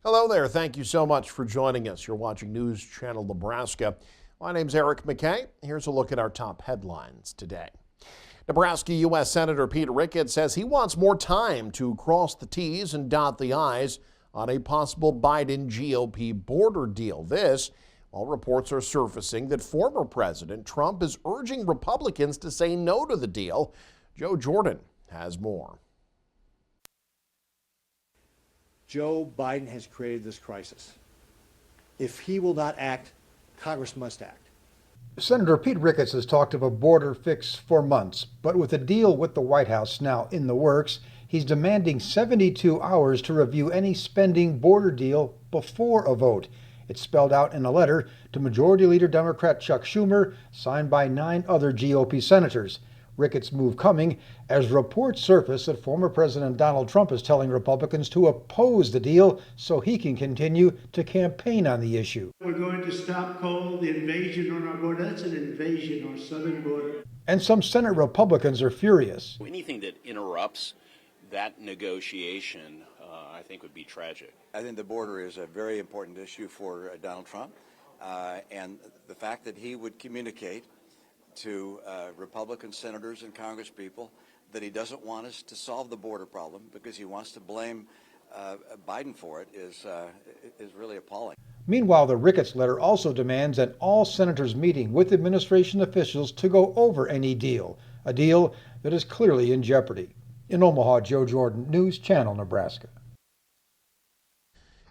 Hello there. Thank you so much for joining us. You're watching News Channel Nebraska. My name's Eric McKay. Here's a look at our top headlines today. Nebraska U.S. Senator Pete Ricketts says he wants more time to cross the T's and dot the I's on a possible Biden GOP border deal. This while reports are surfacing that former President Trump is urging Republicans to say no to the deal. Joe Jordan has more. Joe Biden has created this crisis. If he will not act, Congress must act. Senator Pete Ricketts has talked of a border fix for months, but with a deal with the White House now in the works, he's demanding 72 hours to review any spending border deal before a vote. It's spelled out in a letter to Majority Leader Democrat Chuck Schumer, signed by 9 other GOP senators. Ricketts' move coming as reports surface that former President Donald Trump is telling Republicans to oppose the deal so he can continue to campaign on the issue. We're going to stop cold, the invasion on our border. That's an invasion on our southern border. And some Senate Republicans are furious. Anything that interrupts that negotiation, I think would be tragic. I think the border is a very important issue for Donald Trump, and the fact that he would communicate to Republican senators and congresspeople that he doesn't want us to solve the border problem because he wants to blame Biden for it is really appalling. Meanwhile, the Ricketts letter also demands an all senators meeting with administration officials to go over any deal, a deal that is clearly in jeopardy. In Omaha, Joe Jordan, News Channel, Nebraska.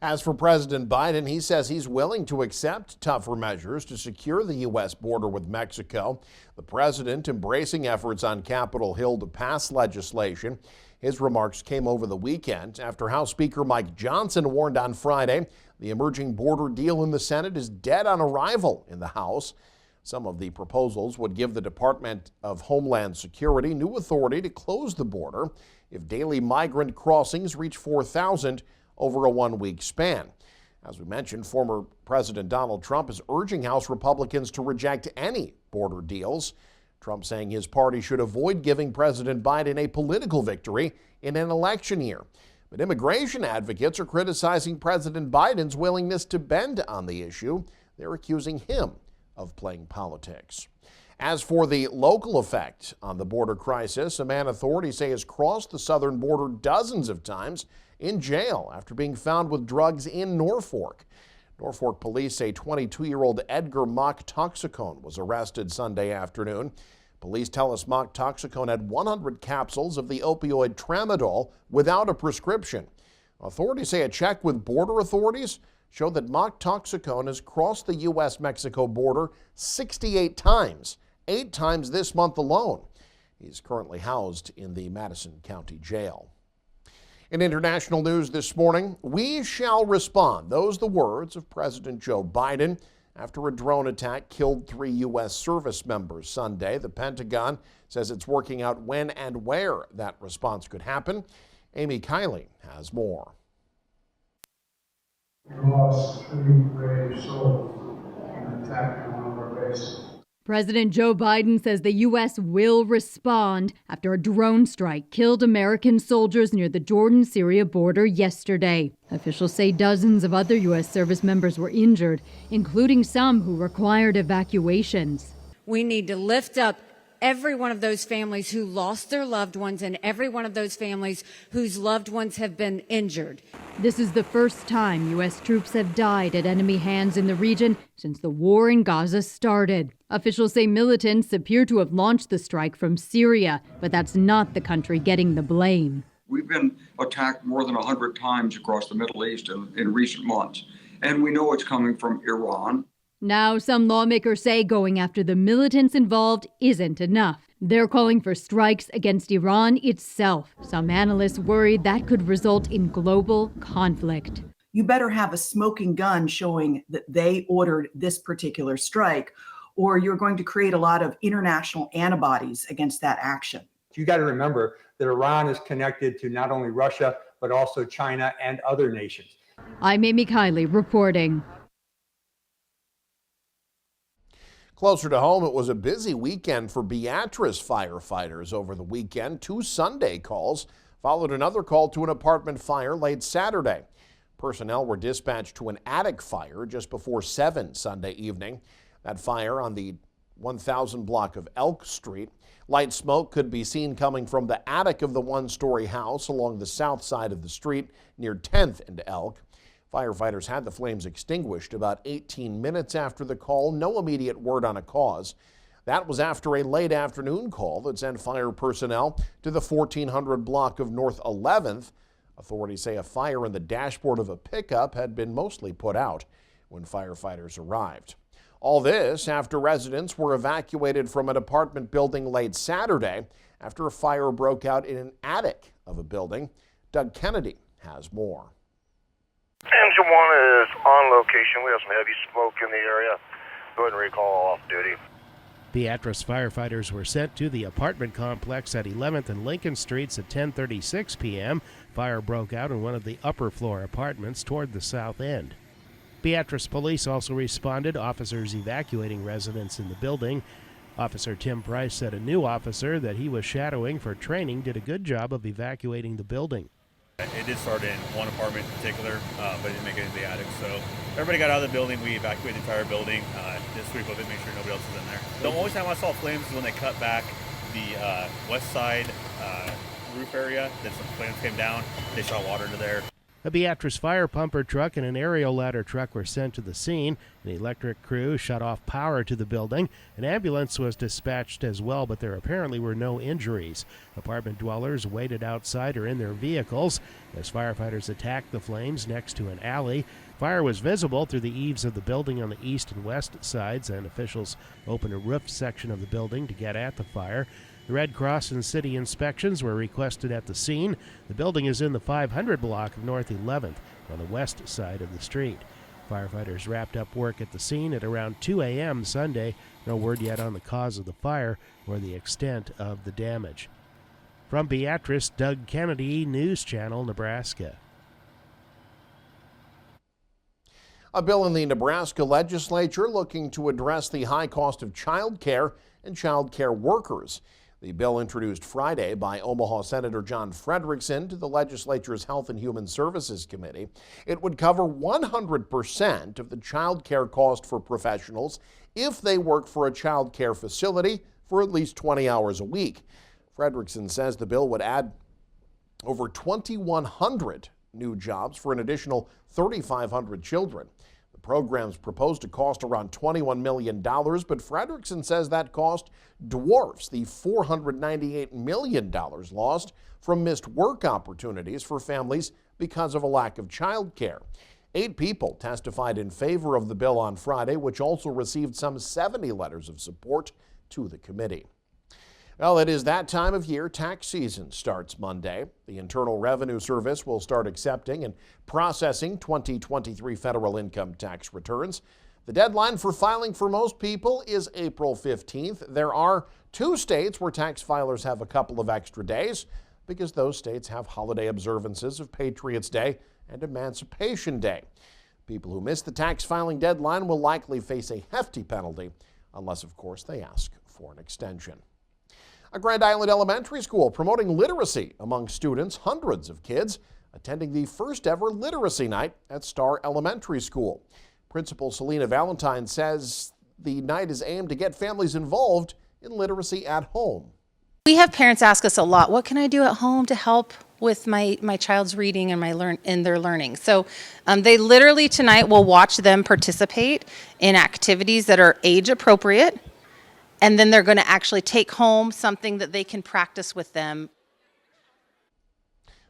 As for President Biden, he says he's willing to accept tougher measures to secure the U.S. border with Mexico. The president embracing efforts on Capitol Hill to pass legislation. His remarks came over the weekend after House Speaker Mike Johnson warned on Friday the emerging border deal in the Senate is dead on arrival in the House. Some of the proposals would give the Department of Homeland Security new authority to close the border if daily migrant crossings reach 4,000 over a 1-week span. As we mentioned, former President Donald Trump is urging House Republicans to reject any border deals. Trump saying his party should avoid giving President Biden a political victory in an election year. But immigration advocates are criticizing President Biden's willingness to bend on the issue. They're accusing him of playing politics. As for the local effect on the border crisis, a man authorities say has crossed the southern border dozens of times in jail after being found with drugs in Norfolk. Norfolk police say 22-year-old Edgar Mock-Toxicone was arrested Sunday afternoon. Police tell us Mock-Toxicone had 100 capsules of the opioid tramadol without a prescription. Authorities say a check with border authorities showed that Mock-Toxicone has crossed the U.S.-Mexico border 68 times, 8 times this month alone. He's currently housed in the Madison County Jail. In international news this morning, we shall respond. Those the words of President Joe Biden after a drone attack killed 3 U.S. service members Sunday. The Pentagon says it's working out when and where that response could happen. Amy Kiley has more. We lost 3 brave souls in an attack on one of our bases. President Joe Biden says the U.S. will respond after a drone strike killed American soldiers near the Jordan-Syria border yesterday. Officials say dozens of other U.S. service members were injured, including some who required evacuations. We need to lift up every one of those families who lost their loved ones and every one of those families whose loved ones have been injured. This is the first time U.S. troops have died at enemy hands in the region since the war in Gaza started. Officials say militants appear to have launched the strike from Syria, but that's not the country getting the blame. We've been attacked more than 100 times across the Middle East in recent months, and we know it's coming from Iran. Now, some lawmakers say going after the militants involved isn't enough. They're calling for strikes against Iran itself. Some analysts worry that could result in global conflict. You better have a smoking gun showing that they ordered this particular strike, or you're going to create a lot of international antibodies against that action. You got to remember that Iran is connected to not only Russia, but also China and other nations. I'm Amy Kiley reporting. Closer to home, it was a busy weekend for Beatrice firefighters over the weekend. 2 Sunday calls followed another call to an apartment fire late Saturday. Personnel were dispatched to an attic fire just before 7 Sunday evening. That fire on the 1000 block of Elk Street. Light smoke could be seen coming from the attic of the one-story house along the south side of the street near 10th and Elk. Firefighters had the flames extinguished about 18 minutes after the call. No immediate word on a cause. That was after a late afternoon call that sent fire personnel to the 1400 block of North 11th. Authorities say a fire in the dashboard of a pickup had been mostly put out when firefighters arrived. All this after residents were evacuated from an apartment building late Saturday after a fire broke out in an attic of a building. Doug Kennedy has more. Engine 1 is on location. We have some heavy smoke in the area. Go ahead and recall off duty. Beatrice firefighters were sent to the apartment complex at 11th and Lincoln Streets at 10:36 p.m. Fire broke out in one of the upper floor apartments toward the south end. Beatrice police also responded, officers evacuating residents in the building. Officer Tim Price said a new officer that he was shadowing for training did a good job of evacuating the building. It did start in one apartment in particular, but it didn't make it into the attic. So everybody got out of the building. We evacuated the entire building, did sweep of it, make sure nobody else is in there. The only time I saw flames is when they cut back the west side roof area. Then some flames came down. They shot water into there. A Beatrice fire pumper truck and an aerial ladder truck were sent to the scene. An electric crew shut off power to the building. An ambulance was dispatched as well, but there apparently were no injuries. Apartment dwellers waited outside or in their vehicles as firefighters attacked the flames next to an alley. Fire was visible through the eaves of the building on the east and west sides, and officials opened a roof section of the building to get at the fire. The Red Cross and city inspections were requested at the scene. The building is in the 500 block of North 11th on the west side of the street. Firefighters wrapped up work at the scene at around 2 a.m. Sunday. No word yet on the cause of the fire or the extent of the damage. From Beatrice, Doug Kennedy, News Channel, Nebraska. A bill in the Nebraska legislature looking to address the high cost of child care and child care workers. The bill introduced Friday by Omaha Senator John Frederickson to the legislature's Health and Human Services Committee. It would cover 100% of the child care cost for professionals if they work for a child care facility for at least 20 hours a week. Frederickson says the bill would add over 2,100 new jobs for an additional 3,500 children. The program's proposed to cost around $21 million, but Frederickson says that cost dwarfs the $498 million lost from missed work opportunities for families because of a lack of child care. 8 people testified in favor of the bill on Friday, which also received some 70 letters of support to the committee. Well, it is that time of year. Tax season starts Monday. The Internal Revenue Service will start accepting and processing 2023 federal income tax returns. The deadline for filing for most people is April 15th. There are 2 states where tax filers have a couple of extra days because those states have holiday observances of Patriots' Day and Emancipation Day. People who miss the tax filing deadline will likely face a hefty penalty unless, of course, they ask for an extension. A Grand Island elementary school promoting literacy among students. Hundreds of kids attending the first ever literacy night at Star Elementary School. Principal Selena Valentine says the night is aimed to get families involved in literacy at home. We have parents ask us a lot, what can I do at home to help with my child's reading and their learning? So they literally tonight will watch them participate in activities that are age appropriate. And then they're going to actually take home something that they can practice with them.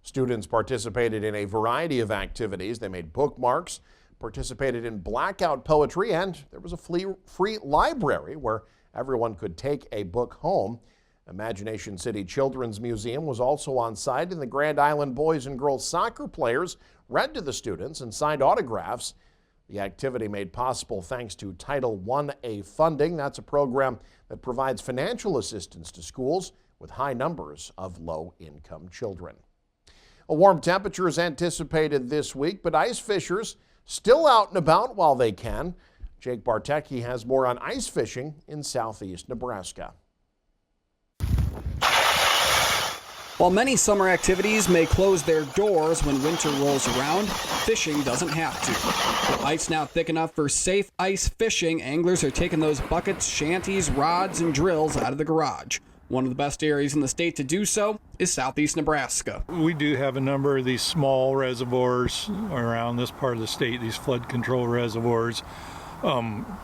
Students participated in a variety of activities. They made bookmarks, participated in blackout poetry, and there was a free library where everyone could take a book home. Imagination City Children's Museum was also on site, and the Grand Island boys and girls soccer players read to the students and signed autographs. The activity made possible thanks to Title I-A funding. That's a program that provides financial assistance to schools with high numbers of low-income children. A warm temperature is anticipated this week, but ice fishers still out and about while they can. Jake Bartecki has more on ice fishing in southeast Nebraska. While many summer activities may close their doors when winter rolls around, fishing doesn't have to. With ice now thick enough for safe ice fishing, anglers are taking those buckets, shanties, rods, and drills out of the garage. One of the best areas in the state to do so is southeast Nebraska. We do have a number of these small reservoirs around this part of the state, these flood control reservoirs.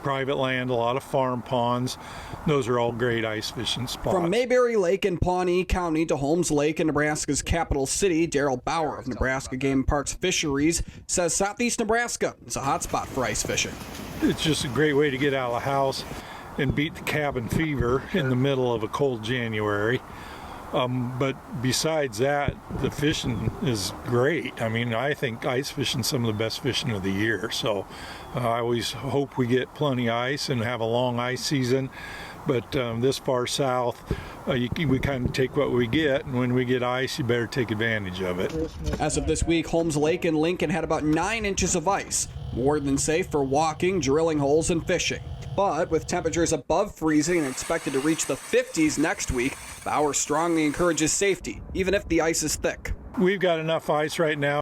Private land, a lot of farm ponds. Those are all great ice fishing spots. From Mayberry Lake in Pawnee County to Holmes Lake in Nebraska's capital city, Daryl Bauer of Nebraska Game and Parks Fisheries says southeast Nebraska is a hot spot for ice fishing. It's just a great way to get out of the house and beat the cabin fever in the middle of a cold January. But besides that, the fishing is great. I mean, I think ice fishing is some of the best fishing of the year. So I always hope we get plenty of ice and have a long ice season. But this far south, we kind of take what we get. And when we get ice, you better take advantage of it. As of this week, Holmes Lake in Lincoln had about 9 inches of ice, more than safe for walking, drilling holes, and fishing. But with temperatures above freezing and expected to reach the 50s next week, Bauer strongly encourages safety, even if the ice is thick. We've got enough ice right now.